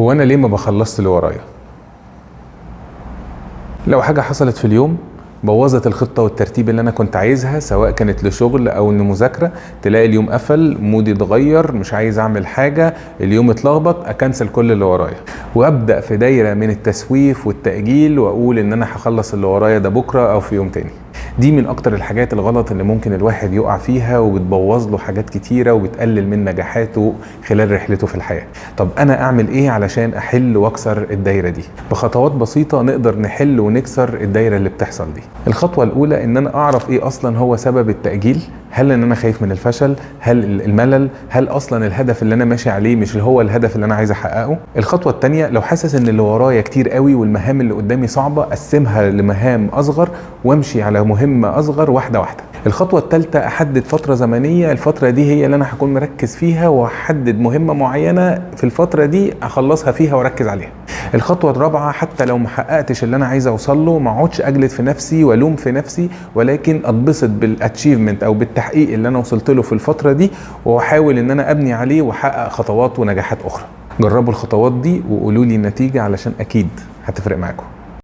هو انا ليه ما بخلصت اللي ورايا؟ لو حاجه حصلت في اليوم بوظت الخطه والترتيب اللي انا كنت عايزها، سواء كانت لشغل او لمذاكره، تلاقي اليوم قفل، مودي اتغير، مش عايز اعمل حاجه، اليوم اتلخبط، اكنسل كل اللي ورايا وابدا في دايره من التسويف والتاجيل واقول ان انا هخلص اللي ورايا ده بكره او في يوم تاني. دي من اكتر الحاجات الغلط اللي ممكن الواحد يقع فيها، وبتبوظ له حاجات كتيره وبتقلل من نجاحاته خلال رحلته في الحياه. طب انا اعمل ايه علشان احل واكسر الدايره دي؟ بخطوات بسيطه نقدر نحل ونكسر الدايره اللي بتحصل دي. الخطوه الاولى ان انا اعرف ايه اصلا هو سبب التاجيل. هل ان انا خايف من الفشل؟ هل الملل؟ هل اصلا الهدف اللي انا ماشي عليه مش هو الهدف اللي انا عايز احققه؟ الخطوه الثانيه، لو حاسس ان اللي ورايا كتير قوي والمهام اللي قدامي صعبه، اقسمها لمهام اصغر وامشي على مهمه اصغر واحده واحده. الخطوه الثالثه، احدد فتره زمنيه، الفتره دي هي اللي انا هكون مركز فيها، واحدد مهمه معينه في الفتره دي اخلصها فيها واركز عليها. الخطوه الرابعه، حتى لو ما حققتش اللي انا عايز اوصل له، ما اقعدش اجلد في نفسي والوم في نفسي، ولكن اتبسط بالاتشيفمنت او بالتحقيق اللي انا وصلت له في الفتره دي، واحاول ان انا ابني عليه واحقق خطوات ونجاحات اخرى. جربوا الخطوات دي وقولوا لي النتيجه علشان اكيد هتفرق معاكم.